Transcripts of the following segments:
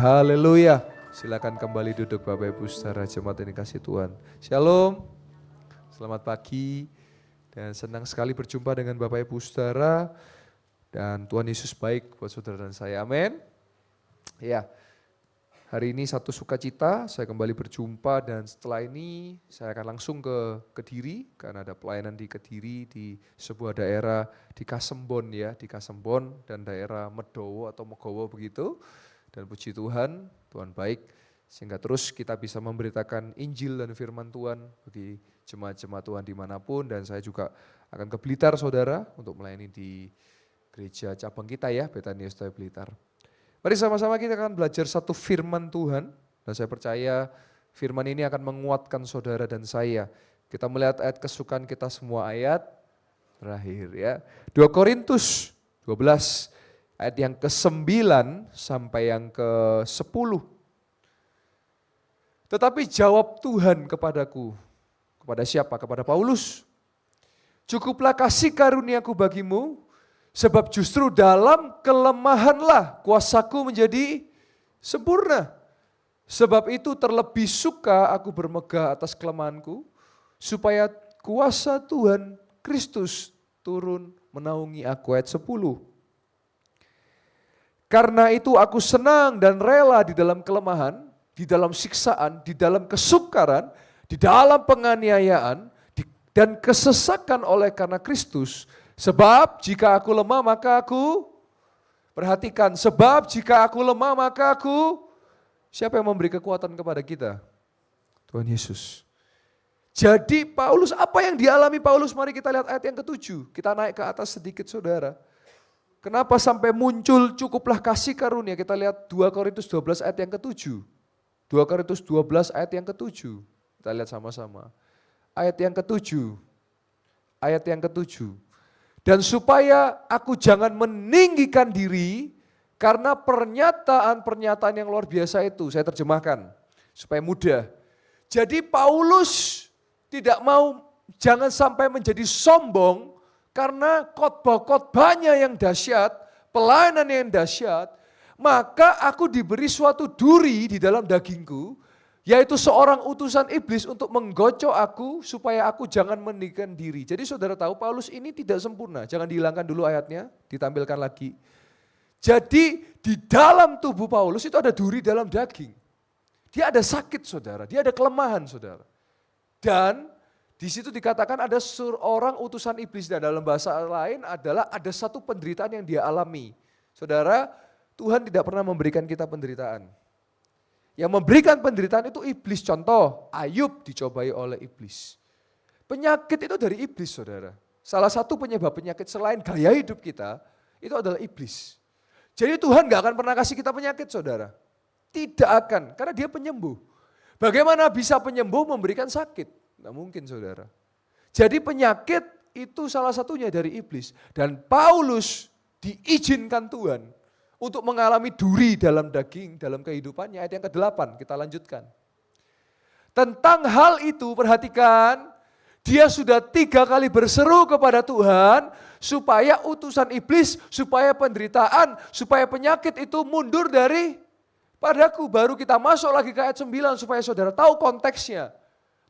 Haleluya. Silakan kembali duduk Bapak Ibu saudara jemaat yang dikasihi Tuhan. Shalom. Selamat pagi dan senang sekali berjumpa dengan Bapak Ibu saudara dan Tuhan Yesus baik buat saudara dan saya. Amin. Ya. Hari ini satu sukacita, saya kembali berjumpa dan setelah ini saya akan langsung ke Kediri karena ada pelayanan di Kediri di sebuah daerah di Kasembon ya, di Kasembon dan daerah Medowo atau Megowo begitu. Dan puji Tuhan, Tuhan baik sehingga terus kita bisa memberitakan Injil dan firman Tuhan bagi jemaat-jemaat Tuhan dimanapun. Dan saya juga akan ke Blitar saudara untuk melayani di gereja cabang kita ya, Betania Setiabudi Blitar. Mari sama-sama kita akan belajar satu firman Tuhan dan saya percaya firman ini akan menguatkan saudara dan saya. Kita melihat ayat kesukaan kita semua ayat terakhir ya. 2 Korintus 12 ayat yang ke-9 sampai yang ke-10. Tetapi jawab Tuhan kepadaku. Kepada siapa? Kepada Paulus. Cukuplah kasih karuniaku bagimu, sebab justru dalam kelemahanlah kuasaku menjadi sempurna. Sebab itu terlebih suka aku bermegah atas kelemahanku, supaya kuasa Tuhan Kristus turun menaungi aku. Ayat 10. Karena itu aku senang dan rela di dalam kelemahan, di dalam siksaan, di dalam kesukaran, di dalam penganiayaan, dan kesesakan oleh karena Kristus. Sebab jika aku lemah maka aku, perhatikan, sebab jika aku lemah maka aku, siapa yang memberi kekuatan kepada kita? Tuhan Yesus. Jadi Paulus, apa yang dialami Paulus? Mari kita lihat ayat yang ke-7. Kita naik ke atas sedikit saudara. Kenapa sampai muncul cukuplah kasih karunia? Kita lihat 2 Korintus 12 ayat yang ke-7. 2 Korintus 12 ayat yang ke-7. Kita lihat sama-sama. Ayat yang ke-7. Ayat yang ke-7. Dan supaya aku jangan meninggikan diri karena pernyataan-pernyataan yang luar biasa itu. Saya terjemahkan supaya mudah. Jadi Paulus tidak mau, jangan sampai menjadi sombong karena khotbah-khotbahnya yang dahsyat, pelayanan yang dahsyat, maka aku diberi suatu duri di dalam dagingku, yaitu seorang utusan iblis untuk menggocok aku supaya aku jangan meninggikan diri. Jadi saudara tahu Paulus ini tidak sempurna, jangan dihilangkan dulu ayatnya, ditampilkan lagi. Jadi di dalam tubuh Paulus itu ada duri dalam daging. Dia ada sakit saudara, dia ada kelemahan saudara. Dan di situ dikatakan ada seorang utusan iblis dan dalam bahasa lain adalah ada satu penderitaan yang dia alami. Saudara, Tuhan tidak pernah memberikan kita penderitaan. Yang memberikan penderitaan itu iblis. Contoh, Ayub dicobai oleh iblis. Penyakit itu dari iblis saudara. Salah satu penyebab penyakit selain gaya hidup kita, itu adalah iblis. Jadi Tuhan gak akan pernah kasih kita penyakit saudara. Tidak akan, karena dia penyembuh. Bagaimana bisa penyembuh memberikan sakit? Tidak mungkin saudara. Jadi penyakit itu salah satunya dari iblis. Dan Paulus diizinkan Tuhan untuk mengalami duri dalam daging, dalam kehidupannya. Ayat yang ke-8, kita lanjutkan. Tentang hal itu perhatikan, dia sudah 3 kali berseru kepada Tuhan supaya utusan iblis, supaya penderitaan, supaya penyakit itu mundur dari padaku. Baru kita masuk lagi ke ayat 9 supaya saudara tahu konteksnya.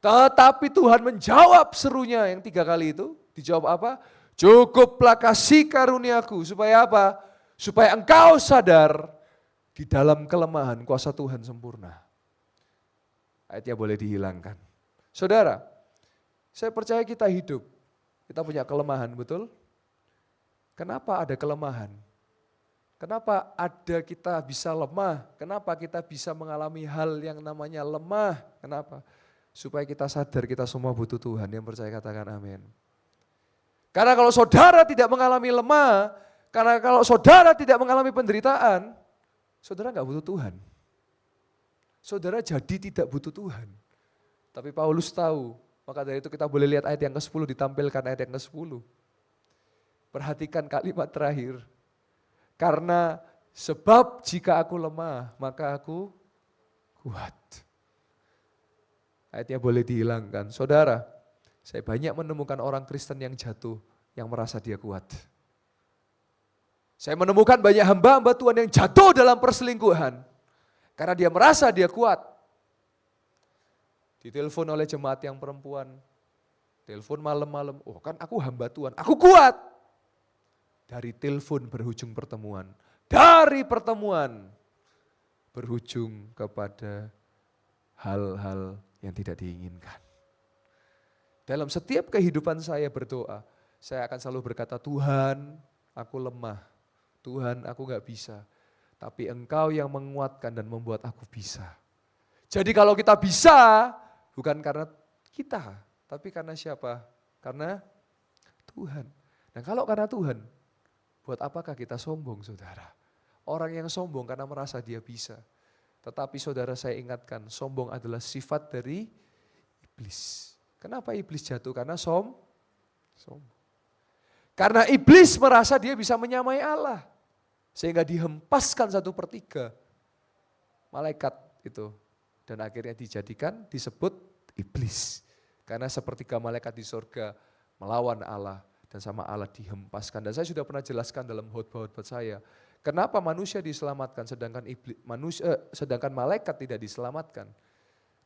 Tetapi Tuhan menjawab serunya yang 3 kali itu. Dijawab apa? Cukuplah kasih karuniaku. Supaya apa? Supaya engkau sadar di dalam kelemahan kuasa Tuhan sempurna. Ayatnya boleh dihilangkan. Saudara, saya percaya kita hidup. Kita punya kelemahan, betul? Kenapa ada kelemahan? Kenapa ada kita bisa lemah? Kenapa kita bisa mengalami hal yang namanya lemah? Kenapa? Supaya kita sadar kita semua butuh Tuhan. Yang percaya katakan amin. Karena kalau saudara tidak mengalami lemah, karena kalau saudara tidak mengalami penderitaan, saudara gak butuh Tuhan. Saudara jadi tidak butuh Tuhan. Tapi Paulus tahu, maka dari itu kita boleh lihat ayat yang ke-10, ditampilkan ayat yang ke-10. Perhatikan kalimat terakhir. Karena sebab jika aku lemah, maka aku kuat. Ayatnya boleh dihilangkan. Saudara, saya banyak menemukan orang Kristen yang jatuh, yang merasa dia kuat. Saya menemukan banyak hamba-hamba Tuhan yang jatuh dalam perselingkuhan. Karena dia merasa dia kuat. Ditelepon oleh jemaat yang perempuan. Telepon malam-malam, oh kan aku hamba Tuhan, aku kuat. Dari telepon berujung pertemuan. Dari pertemuan berujung kepada hal-hal yang tidak diinginkan. Dalam setiap kehidupan saya berdoa, saya akan selalu berkata, Tuhan aku lemah, Tuhan aku gak bisa. Tapi Engkau yang menguatkan dan membuat aku bisa. Jadi kalau kita bisa, bukan karena kita, tapi karena siapa? Karena Tuhan. Dan kalau karena Tuhan, buat apakah kita sombong saudara? Orang yang sombong karena merasa dia bisa. Tetapi saudara saya ingatkan, sombong adalah sifat dari iblis. Kenapa iblis jatuh? Karena sombong. Karena iblis merasa dia bisa menyamai Allah. Sehingga dihempaskan 1/3 malaikat itu. Dan akhirnya disebut iblis. Karena 1/3 malaikat di surga melawan Allah. Dan sama Allah dihempaskan. Dan saya sudah pernah jelaskan dalam khotbah-khotbah saya. Kenapa manusia diselamatkan sedangkan malaikat tidak diselamatkan?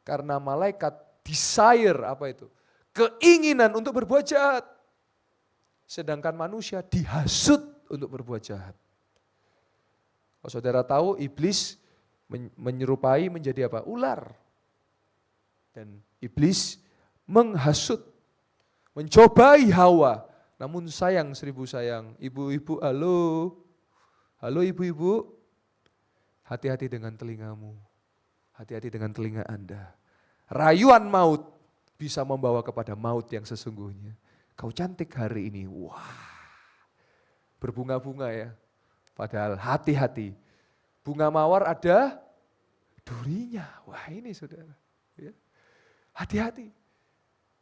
Karena malaikat desire apa itu? Keinginan untuk berbuat jahat. Sedangkan manusia dihasut untuk berbuat jahat. Kalau saudara tahu iblis menyerupai menjadi apa? Ular. Dan iblis menghasut, mencobai Hawa. Namun sayang 1000 sayang, ibu-ibu halo. Halo ibu-ibu, hati-hati dengan telingamu. Hati-hati dengan telinga Anda. Rayuan maut bisa membawa kepada maut yang sesungguhnya. Kau cantik hari ini, wah. Berbunga-bunga ya. Padahal hati-hati, bunga mawar ada durinya. Wah ini saudara. Ya. Hati-hati.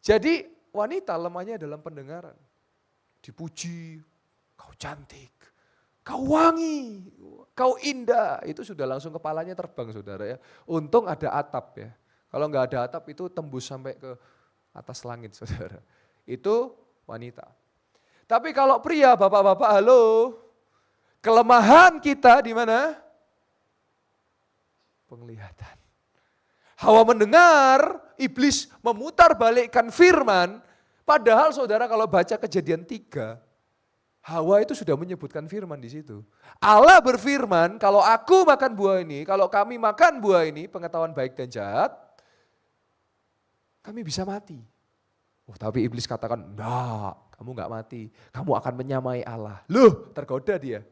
Jadi wanita lemahnya dalam pendengaran. Dipuji, kau cantik, kau wangi, kau indah. Itu sudah langsung kepalanya terbang saudara ya. Untung ada atap ya. Kalau nggak ada atap itu tembus sampai ke atas langit saudara. Itu wanita. Tapi kalau pria, bapak-bapak halo. Kelemahan kita di mana? Penglihatan. Hawa mendengar, iblis memutarbalikkan firman, padahal saudara kalau baca Kejadian 3, Hawa itu sudah menyebutkan firman di situ. Allah berfirman, kalau aku makan buah ini, kalau kami makan buah ini, pengetahuan baik dan jahat, kami bisa mati. Oh, tapi iblis katakan, enggak, kamu enggak mati, kamu akan menyamai Allah. Loh, tergoda dia.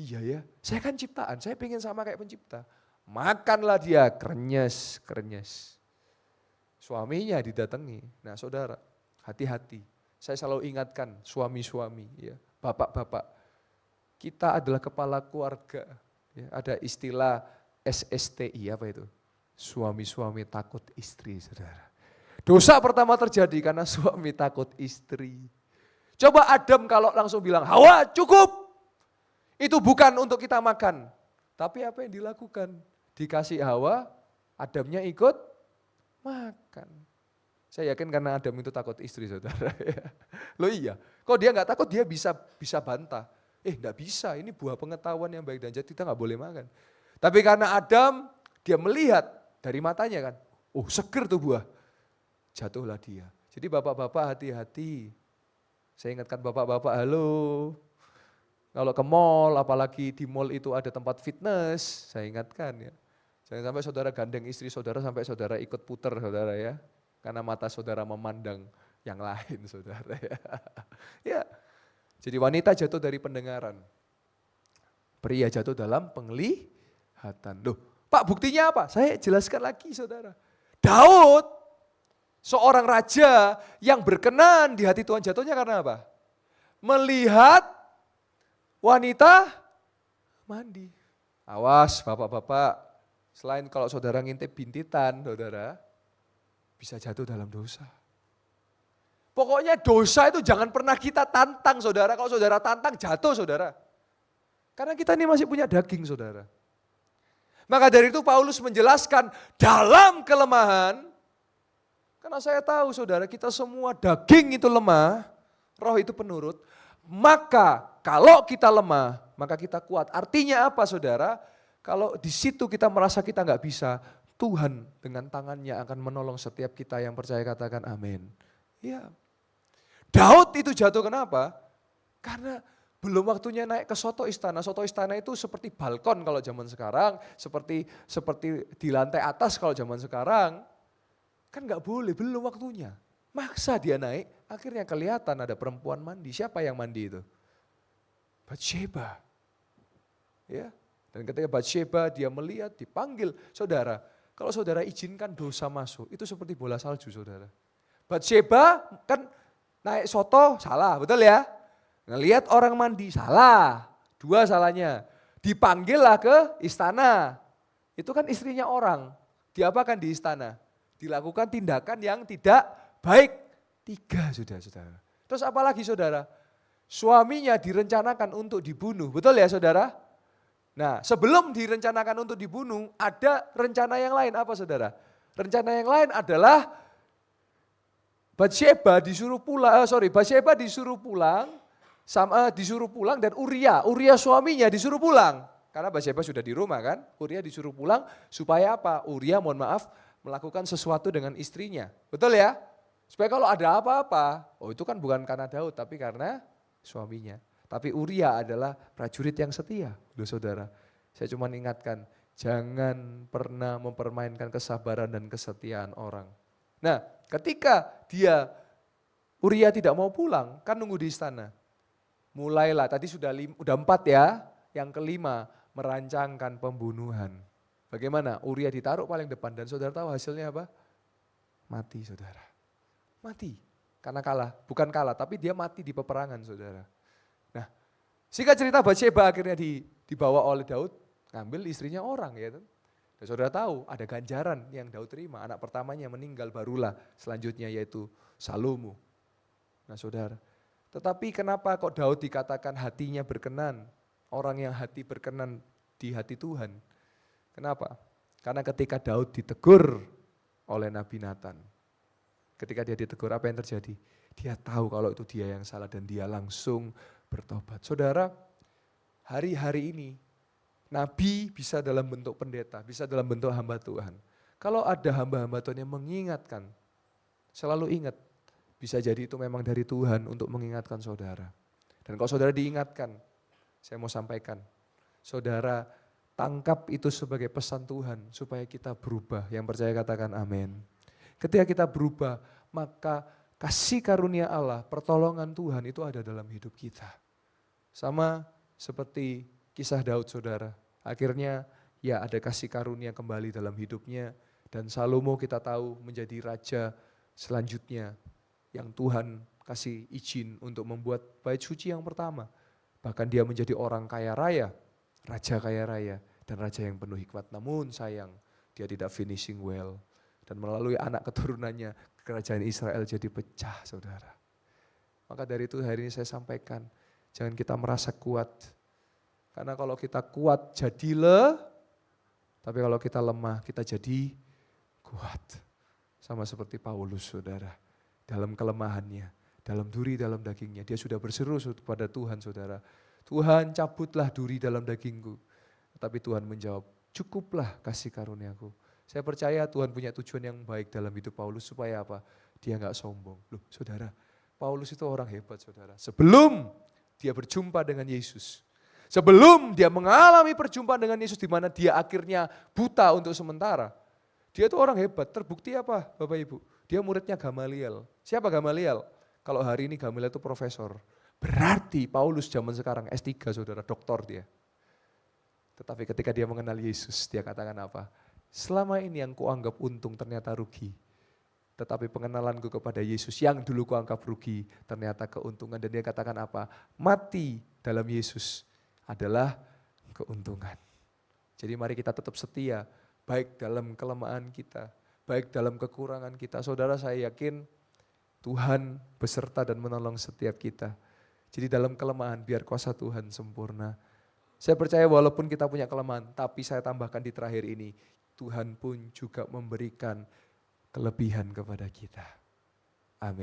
Iya ya, saya kan ciptaan, saya pengen sama kayak pencipta. Makanlah dia, krenyes. Suaminya didatangi. Nah saudara, hati-hati. Saya selalu ingatkan suami-suami, ya, bapak-bapak. Kita adalah kepala keluarga. Ya, ada istilah SSTI, apa itu? Suami-suami takut istri, saudara. Dosa pertama terjadi karena suami takut istri. Coba Adam kalau langsung bilang, Hawa cukup. Itu bukan untuk kita makan. Tapi apa yang dilakukan? Dikasih Hawa, Adamnya ikut makan. Saya yakin karena Adam itu takut istri saudara. Loh iya, kok dia nggak takut dia bisa bantah. Nggak bisa, ini buah pengetahuan yang baik dan jahat kita nggak boleh makan. Tapi karena Adam, dia melihat dari matanya kan, oh seger tuh buah. Jatuhlah dia. Jadi bapak-bapak hati-hati. Saya ingatkan bapak-bapak, halo. Kalau ke mall, apalagi di mall itu ada tempat fitness, saya ingatkan ya. Jangan sampai saudara gandeng istri saudara sampai saudara ikut puter saudara ya. Karena mata saudara memandang yang lain saudara ya. Ya. Jadi wanita jatuh dari pendengaran. Pria jatuh dalam penglihatan. Loh, Pak buktinya apa? Saya jelaskan lagi saudara. Daud, seorang raja yang berkenan di hati Tuhan jatuhnya karena apa? Melihat wanita mandi. Awas bapak-bapak, selain kalau saudara ngintip bintitan, saudara bisa jatuh dalam dosa. Pokoknya dosa itu jangan pernah kita tantang saudara, kalau saudara tantang jatuh saudara. Karena kita ini masih punya daging saudara. Maka dari itu Paulus menjelaskan dalam kelemahan, karena saya tahu saudara kita semua daging itu lemah, roh itu penurut. Maka kalau kita lemah, maka kita kuat. Artinya apa saudara? Kalau di situ kita merasa kita nggak bisa, Tuhan dengan tangannya akan menolong setiap kita yang percaya, katakan amin. Ya. Daud itu jatuh kenapa? Karena belum waktunya naik ke soto istana. Soto istana itu seperti balkon kalau zaman sekarang, seperti di lantai atas kalau zaman sekarang. Kan nggak boleh, belum waktunya. Maksa dia naik, akhirnya kelihatan ada perempuan mandi. Siapa yang mandi itu? Batsyeba. Ya. Dan ketika Batsyeba dia melihat, dipanggil. Saudara, kalau saudara izinkan dosa masuk, itu seperti bola salju saudara. Batsyeba kan naik soto, salah, betul ya? Ngelihat orang mandi, salah. Dua salahnya. Dipanggillah ke istana. Itu kan istrinya orang. Diapakan di istana? Dilakukan tindakan yang tidak baik. 3 saudara. Terus apalagi saudara? Suaminya direncanakan untuk dibunuh, betul ya saudara? Nah sebelum direncanakan untuk dibunuh, ada rencana yang lain apa saudara? Rencana yang lain adalah Batsyeba disuruh pulang dan Uria suaminya disuruh pulang. Karena Batsyeba sudah di rumah kan, Uria disuruh pulang supaya apa? Uria melakukan sesuatu dengan istrinya. Betul ya? Supaya kalau ada apa-apa, itu kan bukan karena Daud tapi karena suaminya. Tapi Uria adalah prajurit yang setia. Loh saudara, saya cuma ingatkan, jangan pernah mempermainkan kesabaran dan kesetiaan orang. Nah ketika Uria tidak mau pulang, kan nunggu di istana. Mulailah, tadi sudah 4 ya, yang kelima merancangkan pembunuhan. Bagaimana? Uria ditaruh paling depan dan saudara tahu hasilnya apa? Mati saudara. Mati. Karena bukan kalah, tapi dia mati di peperangan saudara. Nah, singkat cerita Batsyeba akhirnya dibawa oleh Daud, ngambil istrinya orang ya. Dan saudara tahu ada ganjaran yang Daud terima, anak pertamanya meninggal barulah selanjutnya yaitu Salomo. Nah saudara, tetapi kenapa kok Daud dikatakan hatinya berkenan, orang yang hati berkenan di hati Tuhan. Kenapa? Karena ketika Daud ditegur oleh Nabi Nathan, ketika dia ditegur apa yang terjadi? Dia tahu kalau itu dia yang salah dan dia langsung bertobat. Saudara, hari-hari ini Nabi bisa dalam bentuk pendeta, bisa dalam bentuk hamba Tuhan. Kalau ada hamba-hamba Tuhan yang mengingatkan, selalu ingat, bisa jadi itu memang dari Tuhan untuk mengingatkan saudara. Dan kalau saudara diingatkan, saya mau sampaikan, saudara tangkap itu sebagai pesan Tuhan supaya kita berubah. Yang percaya katakan amin. Ketika kita berubah, maka kasih karunia Allah, pertolongan Tuhan itu ada dalam hidup kita. Sama seperti kisah Daud saudara. Akhirnya ya ada kasih karunia kembali dalam hidupnya. Dan Salomo kita tahu menjadi raja selanjutnya yang Tuhan kasih izin untuk membuat bait suci yang pertama. Bahkan dia menjadi orang kaya raya, raja kaya raya. Dan raja yang penuh hikmat, namun sayang dia tidak finishing well. Dan melalui anak keturunannya kerajaan Israel jadi pecah saudara. Maka dari itu hari ini saya sampaikan, jangan kita merasa kuat. Karena kalau kita kuat jadilah, tapi kalau kita lemah kita jadi kuat. Sama seperti Paulus saudara, dalam kelemahannya, dalam duri dalam dagingnya, dia sudah berseru kepada Tuhan saudara. Tuhan cabutlah duri dalam dagingku. Tapi Tuhan menjawab, cukuplah kasih karuniaku. Saya percaya Tuhan punya tujuan yang baik dalam hidup Paulus supaya apa? Dia enggak sombong. Loh saudara, Paulus itu orang hebat saudara. Sebelum dia berjumpa dengan Yesus, sebelum dia mengalami perjumpaan dengan Yesus di mana dia akhirnya buta untuk sementara, dia itu orang hebat. Terbukti apa Bapak Ibu? Dia muridnya Gamaliel. Siapa Gamaliel? Kalau hari ini Gamaliel itu profesor. Berarti Paulus zaman sekarang S3 saudara, doktor dia. Tetapi ketika dia mengenal Yesus, dia katakan apa? Selama ini yang kuanggap untung ternyata rugi. Tetapi pengenalanku kepada Yesus yang dulu kuanggap rugi ternyata keuntungan. Dan dia katakan apa? Mati dalam Yesus adalah keuntungan. Jadi mari kita tetap setia, baik dalam kelemahan kita, baik dalam kekurangan kita. Saudara saya yakin Tuhan beserta dan menolong setiap kita. Jadi dalam kelemahan biar kuasa Tuhan sempurna. Saya percaya walaupun kita punya kelemahan, tapi saya tambahkan di terakhir ini, Tuhan pun juga memberikan kelebihan kepada kita. Amin.